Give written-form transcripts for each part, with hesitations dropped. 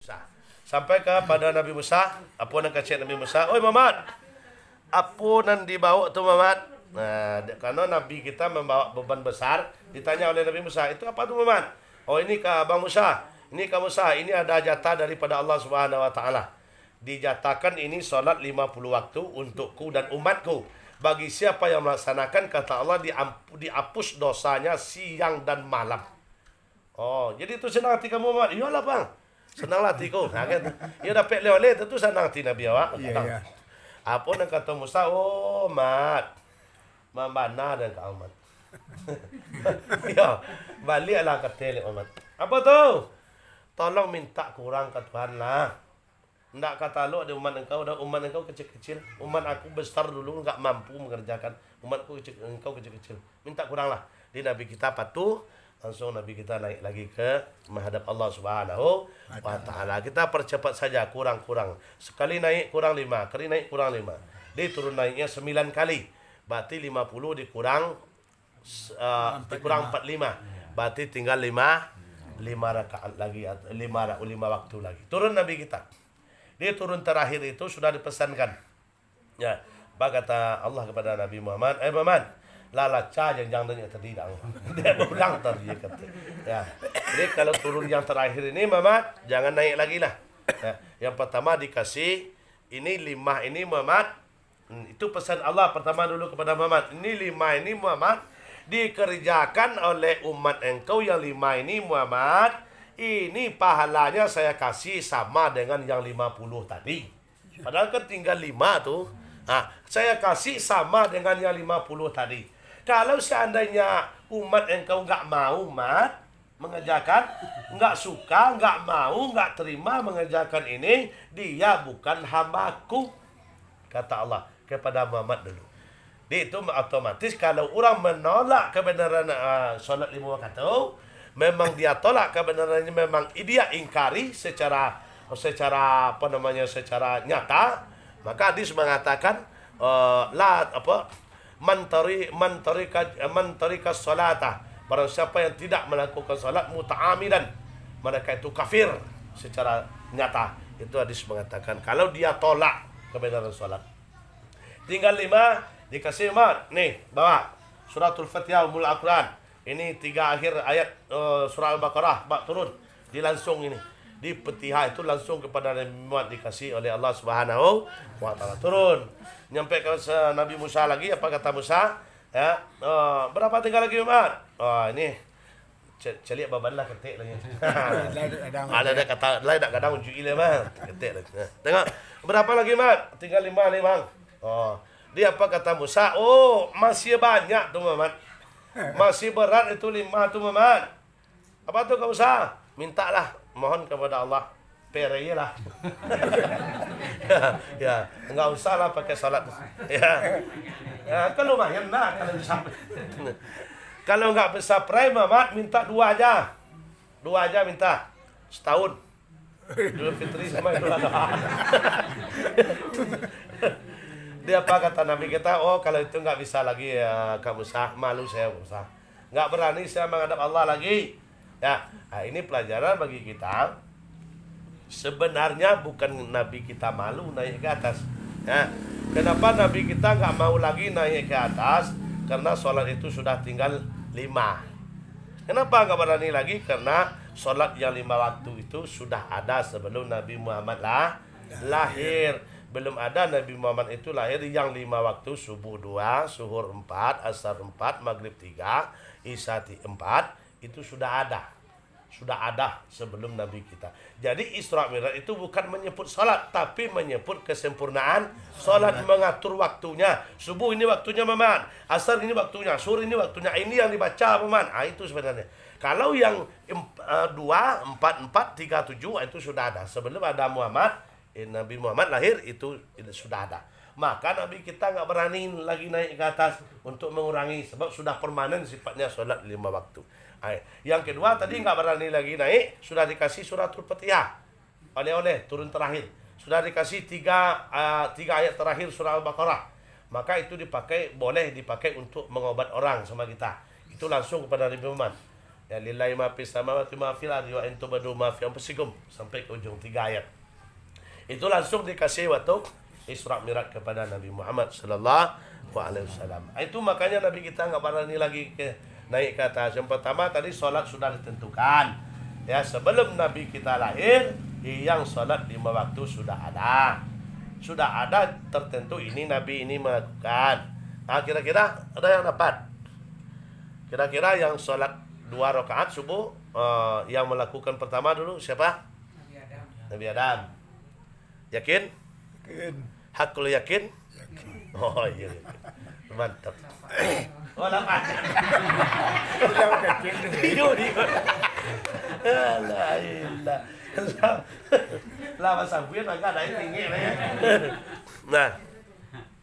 Musa. Sampai kepada Nabi Musa, apa yang kacik Nabi Musa? Oi Muhammad, apa yang dibawa tu Muhammad? Nah, karena Nabi kita membawa beban besar, ditanya oleh Nabi Musa, itu apa tu Muhammad? Oh ini ke Abang Musa, ini ke Musa, ini ada jatah daripada Allah Subhanahu Wa Taala. Dijatakan ini solat 50 waktu untukku dan umatku. Bagi siapa yang melaksanakan, kata Allah, dihapus dosanya siang dan malam. Oh, jadi itu senang hati kamu Muhammad? Iyalah bang, senang hatiku. Nah, kan? Ya dapat oleh itu senang hati Nabi awak. Iya. Apa yang kata Musa? Oh mat, mana dan kau mat. Ya, baliklah kata Muhammad. Apa tu? Tolong minta kurang ke Tuhan lah. Ndak kata lu ada umat engkau kecil-kecil. Umat aku besar dulu enggak mampu mengerjakan. Umatku engkau kecil-kecil. Minta kurang lah. Di Nabi kita patuh. Langsung Nabi kita naik lagi ke menghadap Allah Subhanahu Wa Taala. Kita percepat saja, kurang-kurang. Sekali naik kurang 5, kali naik kurang 5. Dia turun naiknya 9 kali. Berarti 50 dikurang 45. Berarti tinggal 5 rakaat lagi, 5 waktu lagi. Turun Nabi kita. Dia turun terakhir itu sudah dipesankan. Ya, kata Allah kepada Nabi Muhammad, Muhammad, lalaca jangan tadi dah. Dia berulang tadi kata. Ya. Jadi kalau turun yang terakhir ini Muhammad, jangan naik lagi lah. Ya. Yang pertama dikasih ini 5 ini Muhammad. Itu pesan Allah pertama dulu kepada Muhammad. Ini 5 ini Muhammad dikerjakan oleh umat engkau yang 5 ini Muhammad. Ini pahalanya saya kasih sama dengan yang 50 tadi. Padahal kan tinggal 5 tu. Saya kasih sama dengan yang 50 tadi. Kalau seandainya umat engkau enggak mau mengerjakan, enggak suka, enggak mau, enggak terima mengerjakan ini, dia bukan hambaku. Kata Allah kepada Muhammad dulu. Itu otomatis kalau orang menolak kebenaran solat 5 waktu tu, memang dia tolak kebenarannya, memang dia ingkari secara secara nyata, maka hadis mengatakan mantarika salata, barang siapa yang tidak melakukan salat muta'amidan, mereka itu kafir secara nyata. Itu hadis mengatakan kalau dia tolak kebenaran salat. Tinggal 5 dikasih mat, nih bawa suratul Fatihah Ummul Al-Quran. Ini 3 akhir ayat surah Al-Baqarah turun. Di langsung ini. Di Fatihah itu langsung kepada Nabi Muhammad dikasih oleh Allah Subhanahu Wa Taala. Turun. Nyampe ke Nabi Musa lagi, apa kata Musa? Ya, berapa tinggal lagi Muhammad? Ini celik baban lah ketik lagi. Ada kata lain tak kadang unjuk ile mah. Ketik lagi. Tengok. Berapa lagi Muhammad? Tinggal 5 nih, Bang. Dia apa kata Musa? Oh, masih banyak tuh Muhammad. Masih berat itu 5 tu Muhammad. Apa tu kau usah? Mintalah, mohon kepada Allah. Pereye lah. Ya, enggak usah lah pakai salat. Ya. Kan lumayan lah kalau bisa. Kalau enggak bisa pray Muhammad, minta 2 aja. 2 aja minta. Setahun. Idul Fitri sama Idul Adha. Dia apa kata Nabi kita? Oh kalau itu nggak bisa lagi ya kamu sah, malu saya usah. Nggak berani saya menghadap Allah lagi. Ya, ini pelajaran bagi kita. Sebenarnya bukan Nabi kita malu naik ke atas. Ya, kenapa Nabi kita nggak mau lagi naik ke atas? Karena sholat itu sudah tinggal 5. Kenapa nggak berani lagi? Karena sholat yang 5 waktu itu sudah ada sebelum Nabi Muhammad lahir. Belum ada Nabi Muhammad itu lahir yang 5 waktu, subuh 2, zuhur 4, asar 4, maghrib 3, isya 4, itu sudah ada. Sudah ada sebelum Nabi kita. Jadi Isra Mi'raj itu bukan menyebut salat, tapi menyebut kesempurnaan salat, mengatur waktunya. Subuh ini waktunya Muhammad, asar ini waktunya, zuhur ini waktunya, ini yang dibaca Muhammad. Itu sebenarnya. Kalau yang 2, 4, 4, 3, 7 itu sudah ada. Sebelum ada Muhammad, Nabi Muhammad lahir itu sudah ada. Maka Nabi kita nggak berani lagi naik ke atas untuk mengurangi, sebab sudah permanen sifatnya sholat 5 waktu. Yang kedua tadi nggak berani lagi naik, sudah dikasih suratul Fatihah oleh turun terakhir, sudah dikasih 3 ayat terakhir surah Al-Baqarah, maka itu boleh dipakai untuk mengobat orang sama kita. Itu langsung kepada Nabi Muhammad. Ya lillahi ma fis samawati ma fil ardi wa in tubdu ma fi anfusikum sampai ke ujung 3 ayat. Itu langsung dikasih waktu Isra Mi'raj kepada Nabi Muhammad sallallahu alaihi wasallam. Itu makanya Nabi kita enggak berani lagi naik ke atas. Yang pertama tadi salat sudah ditentukan. Ya, sebelum Nabi kita lahir, yang salat 5 waktu sudah ada. Sudah ada tertentu ini Nabi ini melakukan. Nah, kira-kira ada yang dapat? Kira-kira yang salat 2 rakaat subuh yang melakukan pertama dulu siapa? Nabi Adam. Yakin? Yakin. Hakul yakin? Oh iya. Mantap. Oh, dapat. Iyo di. La ilah. Lah masabuin agak ada tinggi ya. Nah,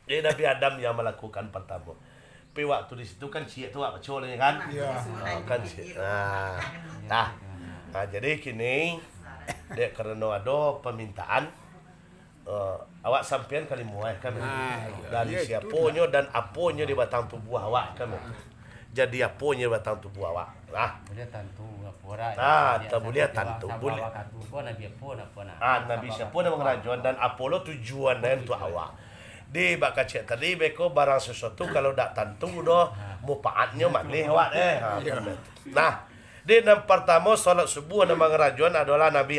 ini Nabi Adam yang melakukan pertama. Tapi waktu di situ kan cie tu apa colnya kan? Iya. Kan cie. Nah, jadi kini dia karena ada permintaan awak sampean kali muai kan dari siaponyo dan aponyo di batang tubuh awak kan. Jadi aponyo batang tubuh awak. Nah, boleh tantu apora. tak boleh tantu. Boleh. Nabi siapa nama ngerajuan dan Apollo tujuannya untuk awak. Di baka cek tadi beko barang sesuatu kalau dak tantu doh mupaatnya maklih awak Nah, di yang pertama salat subuh nama ngerajuan adalah Nabi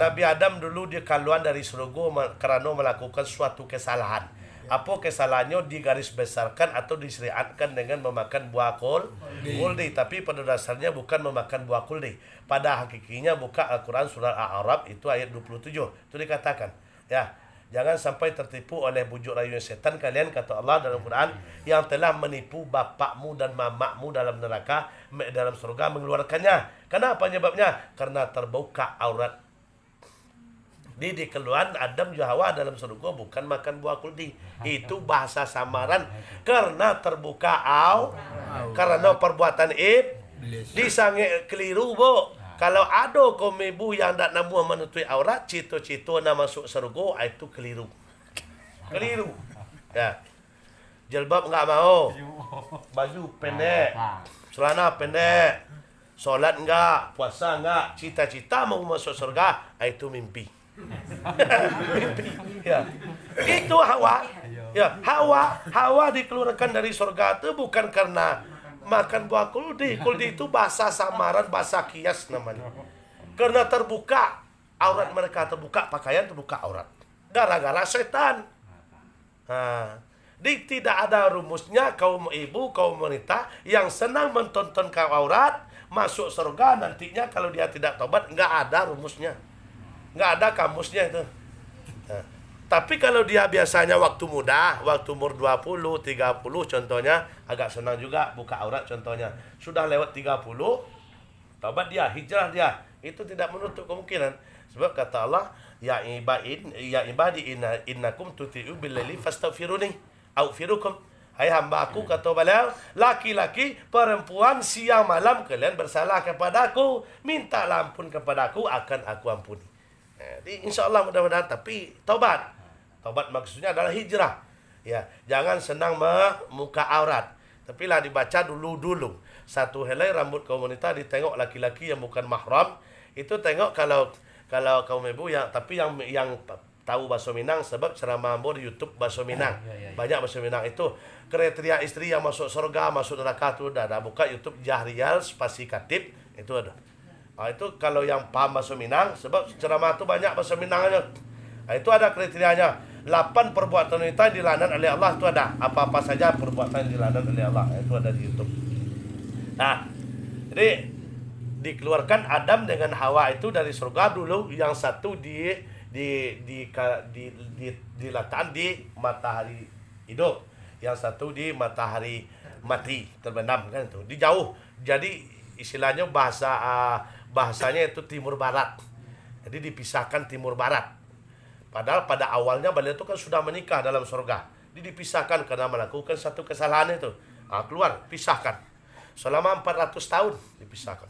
Nabi Adam dulu dia keluar dari surga karena melakukan suatu kesalahan. Apa kesalahannya digaris besarkan atau disyariatkan dengan memakan buah kuldi. Tapi pada dasarnya bukan memakan buah kuldi. Pada hakikinya buka Al-Quran surah Al-A'raf itu ayat 27. Itu dikatakan. Ya, jangan sampai tertipu oleh bujuk rayu setan kalian, kata Allah dalam Quran, yang telah menipu bapakmu dan mamakmu dalam neraka, dalam surga mengeluarkannya. Kenapa penyebabnya? Karena terbuka aurat. Di keluaran Adam juga Hawa dalam surga bukan makan buah kuldi. Itu bahasa samaran karena terbuka karena perbuatan disange keliru bo. Kalau ada kaum ibu yang tak namu menutupi aurat, cito-cito nak masuk surga, itu keliru. Keliru. Ya. Jilbab enggak mau. Baju pendek. Celana pendek. Solat enggak, puasa enggak, cita-cita mau masuk surga, itu mimpi. Ya. Itu Hawa. Ya, Hawa dikeluarkan dari surga itu bukan karena makan buah kuldi. Kuldi itu bahasa samaran, bahasa kias namanya. Karena terbuka aurat mereka, terbuka pakaian, terbuka aurat. Gara-gara setan. Tidak ada rumusnya kaum ibu, kaum wanita yang senang mentonton aurat masuk surga nantinya kalau dia tidak tobat, enggak ada rumusnya. Nggak ada kamusnya itu. Tapi kalau dia biasanya waktu muda, waktu umur 20, 30 contohnya, agak senang juga buka aurat contohnya. Sudah lewat 30, taubat dia, hijrah dia. Itu tidak menutup kemungkinan. Sebab kata Allah, ya ibadi innakum tuti'u billaili fastaghfiruni aghfirukum. Hai hamba aku, kata beliau, laki-laki, perempuan, siang malam kalian bersalah kepadaku, mintalah ampun kepadaku, akan aku ampuni. InsyaAllah mudah-mudahan. Tapi taubat maksudnya adalah hijrah. Ya, jangan senang membuka aurat. Tapi lah dibaca dulu. Satu helai rambut kaum wanita ditengok laki-laki yang bukan mahram. Itu tengok kalau kaum ibu yang tahu bahasa Minang, sebab ceramah ambo di YouTube bahasa Minang. Banyak bahasa Minang itu. Kriteria istri yang masuk surga, masuk neraka itu ada. Buka YouTube Jahriyal spasi Katib, itu ada. Itu kalau yang paham bahasa Minang, sebab ceramah itu banyak bahasa Minangnya. Itu ada kriterianya. 8 perbuatan wanita yang dilaknat oleh Allah itu ada. Apa-apa saja perbuatan yang dilaknat oleh Allah, itu ada di YouTube. Nah, jadi dikeluarkan Adam dengan Hawa itu dari surga dulu. Yang satu diletakkan di matahari hidup, yang satu di matahari mati terbenam kan itu. Dijauh. Jadi istilahnya bahasanya itu timur barat. Jadi dipisahkan timur barat. Padahal pada awalnya beliau itu kan sudah menikah dalam surga. Jadi dipisahkan karena melakukan satu kesalahan itu. Keluar, pisahkan. Selama 400 tahun dipisahkan.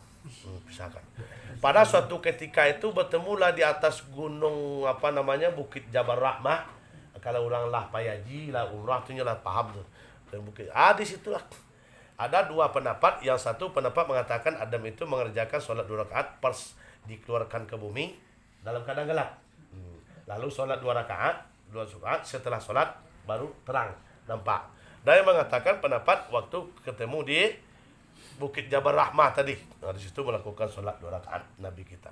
Pada suatu ketika itu bertemulah di atas gunung Bukit Jabal Rahmah. Kalau orang lah payaji lah umrah tu lah paham tu. Bukit. Di situlah Ada dua pendapat. Yang satu pendapat mengatakan Adam itu mengerjakan solat 2 rakaat pas dikeluarkan ke bumi dalam keadaan gelap. Lalu solat 2 rakaat, 2 rakaat setelah solat baru terang nampak. Dan yang mengatakan pendapat waktu ketemu di Bukit Jabal Rahmah tadi. Nah, di situ melakukan solat 2 rakaat Nabi kita.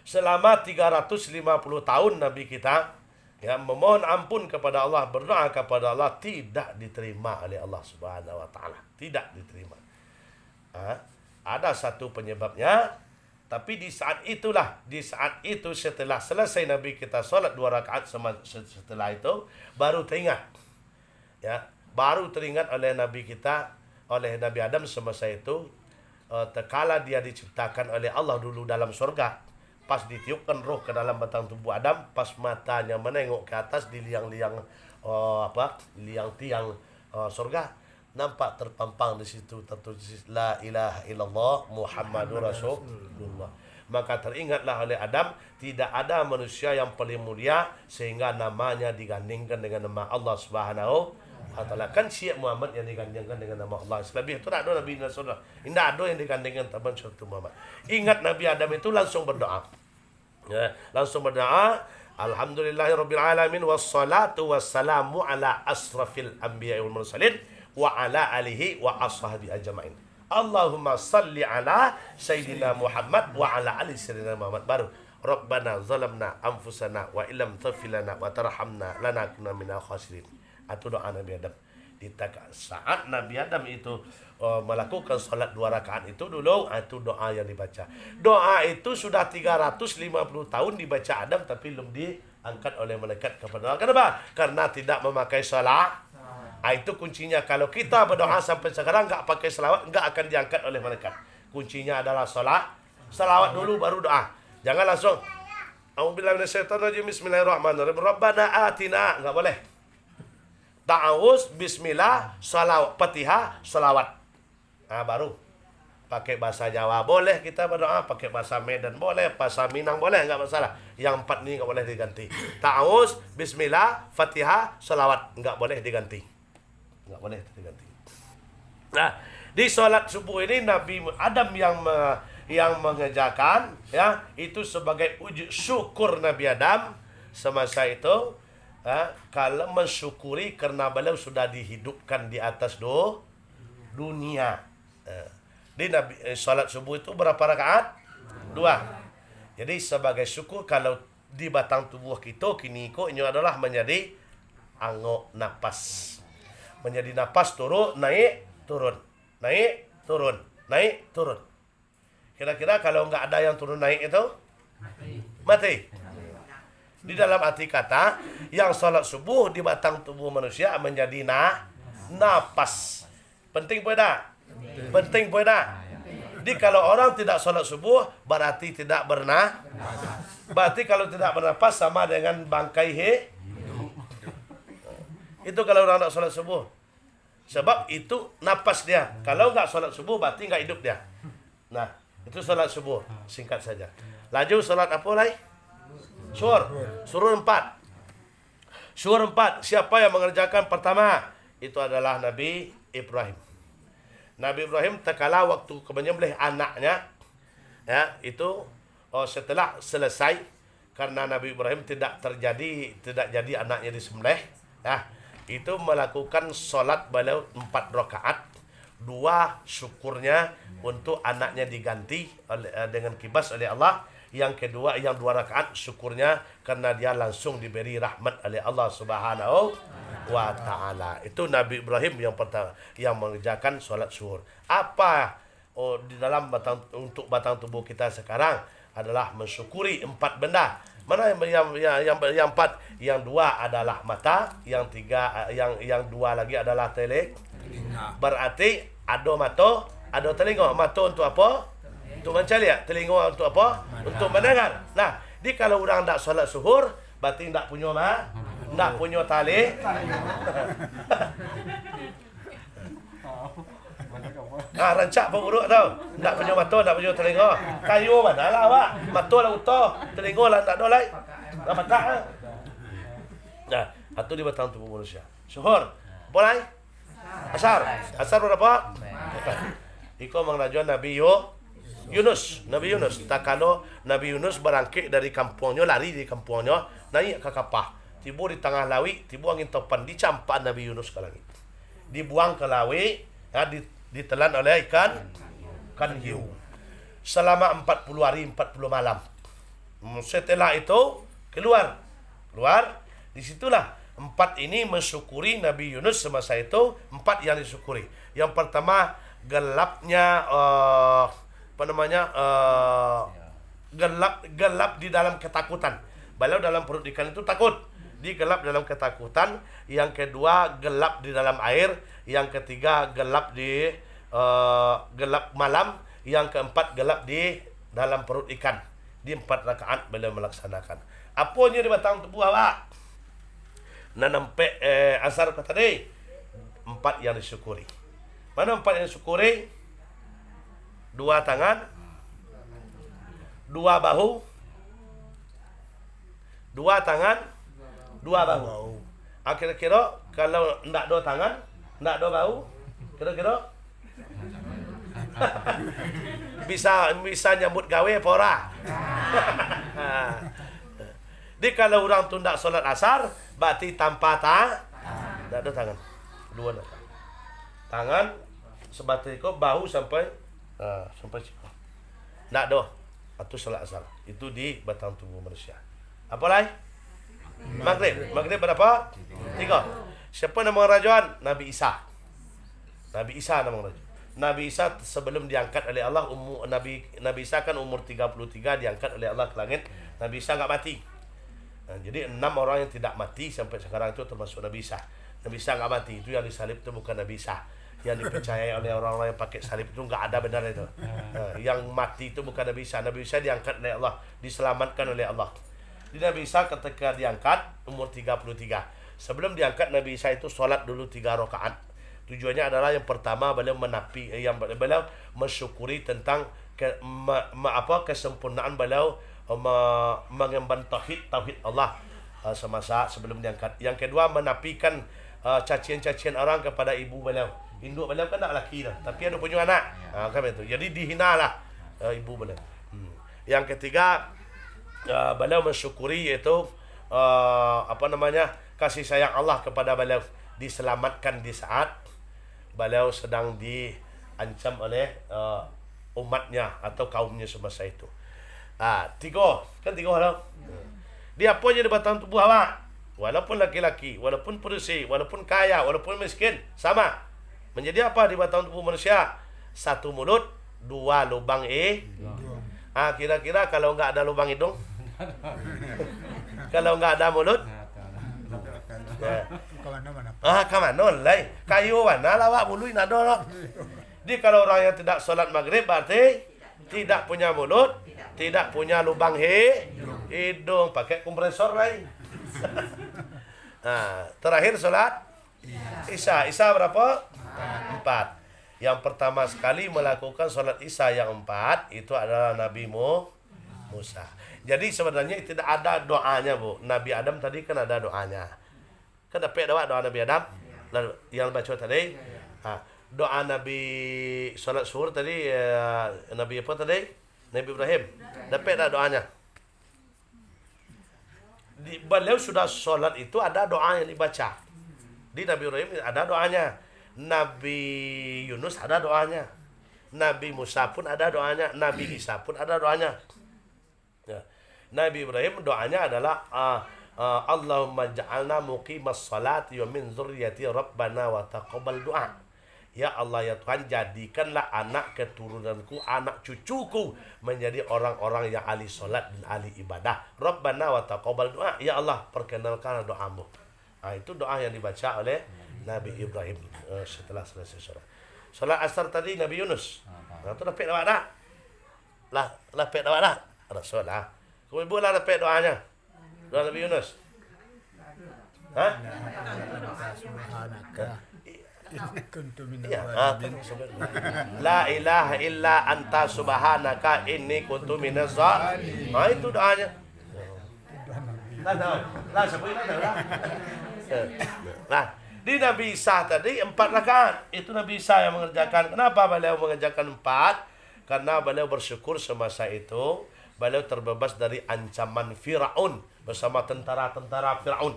Selama 350 tahun Nabi kita memohon ampun kepada Allah, berdoa kepada Allah, tidak diterima oleh Allah Subhanahu wa taala. Tidak diterima. Ada satu penyebabnya, tapi di saat itu setelah selesai Nabi kita solat 2 rakaat setelah itu baru teringat. Baru teringat oleh Nabi kita, oleh Nabi Adam semasa itu, tekala dia diciptakan oleh Allah dulu dalam surga. Pas ditiupkan roh ke dalam batang tubuh Adam, pas matanya menengok ke atas di liang-liang tiang surga, nampak terpampang di situ tertulis la ilaha illallah Muhammadur Rasulullah. Maka teringatlah oleh Adam, tidak ada manusia yang paling mulia sehingga namanya digandingkan dengan nama Allah Subhanahu wa taala. Kan Syekh Muhammad yang digandingkan dengan nama Allah. Selebih itu tak ada Nabi Rasulullah. Tidak ada yang digandingkan teman syaitu Muhammad. Ingat Nabi Adam itu langsung berdoa. Langsung berdoa, alhamdulillahirabbil alamin wassalatu wassalamu ala asrafil anbiya'i wal mursalin wa ala alihi wa ashabi ajmain. Allahumma salli ala sayyidina Muhammad wa ala ali sayyidina Muhammad. Baru Rabbana zalamna anfusana wa illam taghfir lana wa tarhamna lanakunanna minal khasirin. Itu doa Nabi Adam. Di saat Nabi Adam itu melakukan salat 2 rakaat itu dulu, itu doa yang dibaca. Doa itu sudah 350 tahun dibaca Adam tapi belum diangkat oleh malaikat kepada Allah. Kenapa? Karena tidak memakai salat. Itu kuncinya. Kalau kita berdoa sampai sekarang enggak pakai selawat, enggak akan diangkat oleh malaikat. Kuncinya adalah salat. Salawat dulu baru doa. Jangan langsung A'udzubillahi minasyaitonirrajim, bismillahirrahmanirrahim, Rabbana atina, enggak boleh. Ta'awuz, bismillah, salawat, Fatihah, salawat. Baru pakai bahasa Jawa boleh kita berdoa, pakai bahasa Medan boleh, bahasa Minang boleh, enggak masalah. Yang 4 ini enggak boleh diganti. Ta'awuz, bismillah, Fatihah, salawat, enggak boleh diganti. Enggak boleh diganti. Nah, di salat subuh ini Nabi Adam yang mengerjakan itu sebagai wujud syukur Nabi Adam semasa itu. Kalau mensyukuri karena beliau sudah dihidupkan di atas dunia. Di Nabi salat subuh itu berapa rakaat? 2. Jadi sebagai syukur kalau di batang tubuh kita kini ini adalah menjadi angok napas. Menjadi napas turun, naik, turun. Naik, turun. Naik, turun. Kira-kira kalau enggak ada yang turun naik itu mati. Di dalam arti kata, yang salat subuh di batang tubuh manusia menjadi napas. Penting pun tak? Penting pun tak? Jadi kalau orang tidak salat subuh, berarti tidak berarti kalau tidak bernapas sama dengan bangkai itu kalau orang tak salat subuh. Sebab itu napas dia. Kalau enggak salat subuh, berarti enggak hidup dia. Nah, itu salat subuh. Singkat saja. Laju salat apa lagi? Syuhur 4. Syuhur 4. Siapa yang mengerjakan pertama? Itu adalah Nabi Ibrahim. Nabi Ibrahim terkala waktu menyembelih anaknya, itu setelah selesai, karena Nabi Ibrahim tidak jadi anaknya disembelih, itu melakukan solat beliau 4 rakaat. 2 syukurnya untuk anaknya diganti dengan kibas oleh Allah. Yang kedua, yang 2 rakaat syukurnya karena dia langsung diberi rahmat oleh Allah Subhanahu wa taala. Itu Nabi Ibrahim yang pertama yang mengerjakan solat syuhur. Apa di dalam untuk batang tubuh kita sekarang adalah mensyukuri 4 benda. Mana yang 4? Yang 2 adalah mata, yang 3 yang 2 lagi adalah telinga. Berarti ada mata, ada telinga. Mata untuk apa? Untuk mencari, telinga untuk apa? Untuk mendengar. Nah, jadi kalau orang tak solat suhur, berarti tak punya tak punya tali. Rancak pun buruk tau. Tak punya mata, tak punya telinga. Kayu mana lah awak? Mata lah utuh, telinga lah tak ada lagi. Tak patah. Nah, itu di batang tubuh manusia. Suhur. Apa lagi? Asar. Asar berapa? Iko mengajuan Nabi Yunus. Nabi Yunus. Tak kalau Nabi Yunus berangkit dari kampungnya, lari dari kampungnya, naik ke kapal. Tiba di tengah laut, tiba angin topan, dicampak Nabi Yunus ke langit. Dibuang ke laut, ya, ditelan oleh ikan hiu. Selama 40 hari, 40 malam. Setelah itu, keluar. Disitulah 4 ini mensyukuri Nabi Yunus semasa itu. 4 yang disyukuri. Yang pertama, gelapnya gelap di dalam ketakutan. Beliau dalam perut ikan itu takut, digelap dalam ketakutan. Yang kedua, gelap di dalam air. Yang ketiga, gelap di gelap malam. Yang keempat, gelap di dalam perut ikan. Di 4 rakaat beliau melaksanakan. Apanya di batang tubuh awak? Nampak asar kata tadi 4 yang disyukuri. Mana 4 yang disyukuri? 2 tangan, 2 bahu, 2 tangan, 2 bahu. Kira-kira kalau ndak 2 tangan, ndak 2 bahu, kira-kira bisa nyambut gawe apa ora? Di kalau orang tu ndak solat asar, berarti tanpa ndak ada tangan. 2 tangan sebatas itu, bahu sampai siku. Ndak ada. Atau solat asar. Itu di batang tubuh manusia. Apa lagi? Maghrib. Maghrib berapa? 3. Siapa nama rajuan? Nabi Isa. Nabi Isa nama rajuan. Nabi Isa sebelum diangkat oleh Allah, Nabi Isa kan umur 33, diangkat oleh Allah ke langit. Nabi Isa enggak mati. Jadi 6 orang yang tidak mati sampai sekarang itu termasuk Nabi Isa. Nabi Isa enggak mati. Itu yang disalib itu bukan Nabi Isa. Yang dipercayai oleh orang-orang yang pakai salib itu enggak ada benar itu. Yang mati itu bukan Nabi Isa. Nabi Isa diangkat oleh Allah, diselamatkan oleh Allah. Di Nabi Isa ketika diangkat umur 33. Sebelum diangkat Nabi Isa itu solat dulu 3 rakaat. Tujuannya adalah yang pertama beliau beliau mensyukuri tentang kesempurnaan beliau mengemban tauhid Allah semasa sebelum diangkat. Yang kedua, menafikan cacian-cacian orang kepada ibu beliau. Induk beliau kan tak laki dah, tapi ada punya anak. Kan itu. Jadi dihinalah ibu beliau. Yang ketiga, beliau mensyukuri iaitu kasih sayang Allah kepada beliau, diselamatkan di saat beliau sedang diancam oleh umatnya atau kaumnya semasa itu. 3 orang. Dia apa je di batang tubuh awak? Walaupun laki-laki, walaupun perusi, walaupun kaya, walaupun miskin, sama. Menjadi apa di batang tubuh manusia? 1 mulut, 2 lubang kira-kira kalau enggak ada lubang hidung? Kalau enggak ada mulut? Kamano lai. Kayu mana lawak bulu inado lah. Di kalau orang yang tidak solat maghrib berarti tidak punya mulut, tidak punya lubang hidung, pakai kompresor lain. Terakhir solat Isya. Isya berapa? 4. Yang pertama sekali melakukan solat Isya yang 4 itu adalah Nabi Musa. Jadi sebenarnya tidak ada doanya, Bu. Nabi Adam tadi kan ada doanya. Kan dapat doa Nabi Adam yang baca tadi. Doa Nabi solat zuhur tadi, Nabi apa tadi? Nabi Ibrahim. Dapat dah doanya. Beliau sudah solat itu ada doa yang dibaca. Di Nabi Ibrahim ada doanya. Nabi Yunus ada doanya. Nabi Musa pun ada doanya. Nabi Isa pun ada doanya. Nabi Ibrahim doanya adalah Allahumma ja'alna muqimas salati wa min dzurriyyati rabbana wa taqabbal du'a. Ya Allah ya Tuhan, jadikanlah anak keturunanku, anak cucuku menjadi orang-orang yang ahli salat dan ahli ibadah. Rabbana wa taqabbal du'a. Ya Allah, perkenalkanlah doamu. Itu doa yang dibaca oleh Nabi Ibrahim setelah selesai salat. Salat asar tadi Nabi Yunus. Itu dapat doa dah. Lah dapat doa dah. Rasul lah. Kemudian lah dapat doanya. Doa Nabi Yunus. La ilaha illa anta subhanaka inni kuntu minaz zalimin. Itu doanya. Lah siapa ini dah. Nah, Di Nabi Isa tadi 4 rakaat. Itu Nabi Isa yang mengerjakan. Kenapa beliau mengerjakan 4? Karena beliau bersyukur semasa itu beliau terbebas dari ancaman Firaun bersama tentara-tentara Firaun.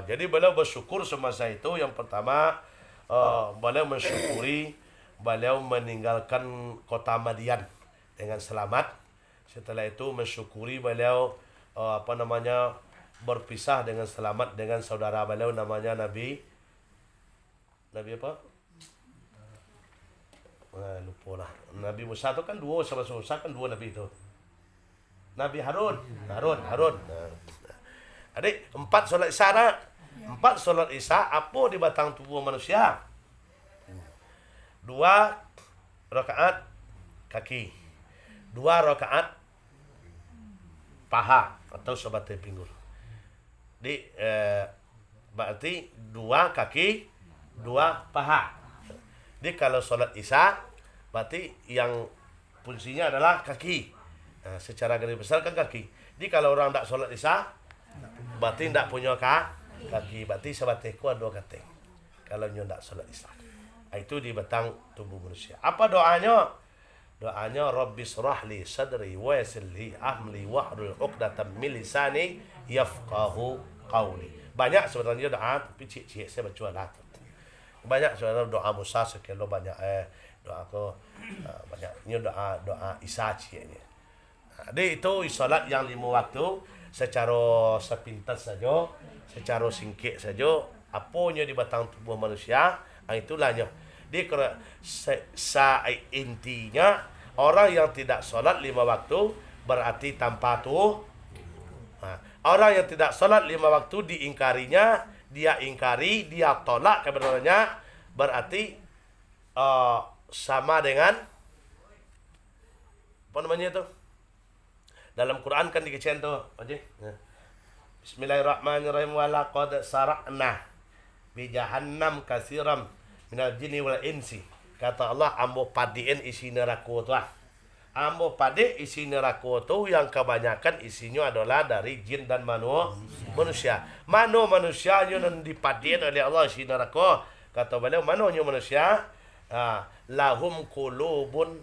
Jadi beliau bersyukur semasa itu. Yang pertama, beliau mensyukuri beliau meninggalkan kota Madian dengan selamat. Setelah itu mensyukuri beliau berpisah dengan selamat dengan saudara beliau namanya Nabi apa? Lupa lah. Nabi Musa itu kan dua, sama Musa kan dua Nabi itu. Nabi Harun. Adik, 4 solat Isya nak? 4 solat Isya apa di batang tubuh manusia? 2 rakaat kaki, 2 rakaat paha atau sebatai pinggul. Berarti 2 kaki, 2 paha. Jadi kalau solat Isya berarti yang fungsinya adalah kaki. Secara garis besar kan kaki. Jadi kalau orang tak solat Isya berarti tak punya kaki. Berarti sebatai kuat 2 kaki. Kalau nyo tak solat Isya. Itu di batang tubuh manusia. Apa doanya? Doanya Rabbi srahli sadri wa yassir li amri wahlul 'uqdatam min lisani yafqahu qawli. Banyak sebenarnya doa, tapi cik-cik saya baca lah. Banyak sebenarnya doa Musa sekilo banyak doa aku banyaknya doa Isa ciknya. Jadi itu salat yang 5 waktu secara sepintas saja, secara singkit saja, apanya di batang tubuh manusia, itulahnya. Jadi intinya orang yang tidak salat 5 waktu berarti tanpa tuh. Orang yang tidak salat 5 waktu diingkarinya, dia ingkari, dia tolak kebenarannya, berarti sama dengan apa namanya itu? Dalam Quran kan dikecen tuh, Bismillahirrahmanirrahim, wa laqad sara'na bi jahannam katsiran minal jinni wal insi. Kata Allah, ambo padien isi neraka tu. Ambo pade isi neraka tu yang kebanyakan isinya adalah dari jin dan manusia. Mano manusia yang dipadien oleh Allah isi neraka. Kata beliau, mano manusia? Lahum qulubun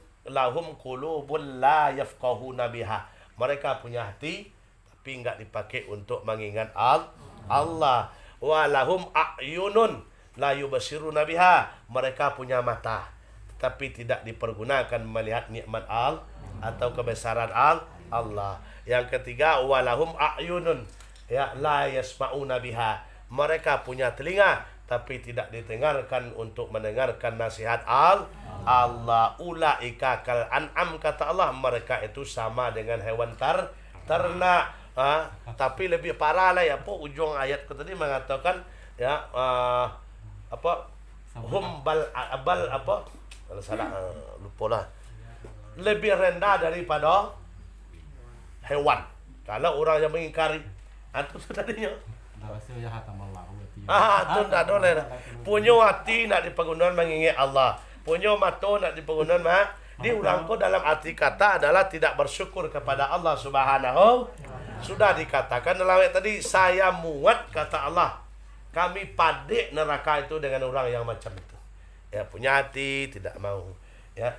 la yafqahuna biha. Mereka punya hati tapi enggak dipakai untuk mengingat Allah. Wa lahum a'yunun la yubsiruna biha. Mereka punya mata tapi tidak dipergunakan melihat nikmat atau kebesaran Allah. Yang ketiga, walahum a'yunun la yasma'una biha. Mereka punya telinga tapi tidak didengarkan untuk mendengarkan nasihat Allah. Ulaika kal an'am, kata Allah, mereka itu sama dengan hewan ternak. Tapi lebih parah lah ya, ujung ayat tadi mengatakan hum bal apa? Kalau salah lupa lah. Lebih rendah daripada hewan. Kalau orang yang mengingkari, itu tadinya. Itu tak boleh. Punya hati nak dipergunakan mengingat Allah. Punya mata nak dipergunakan di orang ko dalam arti kata adalah tidak bersyukur kepada Allah Subhanahu. Sudah dikatakan dalam ayat tadi, saya muat, kata Allah, kami padik neraka itu dengan orang yang macam itu. Ya, punya hati tidak mau. Ya,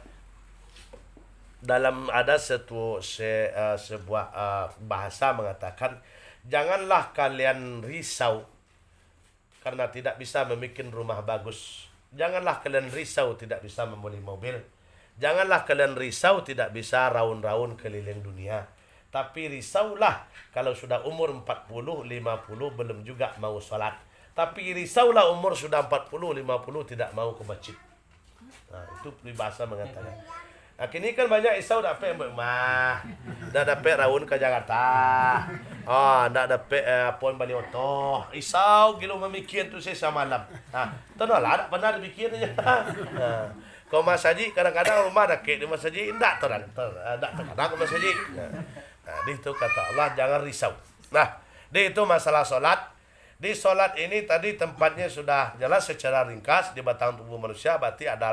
dalam ada sebuah bahasa mengatakan, janganlah kalian risau karena tidak bisa membuat rumah bagus. Janganlah kalian risau tidak bisa membeli mobil. Janganlah kalian risau tidak bisa raun-raun keliling dunia. Tapi risaulah kalau sudah umur 40, 50 belum juga mau sholat. Tapi risaulah umur sudah 40, 50 tidak mau ke masjid. Itu peribahasa mengatakan. Kini kan banyak risau dapat dah dapat raun ke Jakarta. Dah dapat poin balik otoh. Risau gila memikir tu saya semalam. Tahu lah, tak pernah dipikirnya. Kau Mas Haji kadang-kadang rumah dah kek di Mas Haji enggak terang ke Mas Haji. Di itu kata Allah, jangan risau. Di itu masalah solat. Di solat ini tadi tempatnya sudah jelas secara ringkas di batang tubuh manusia, berarti adalah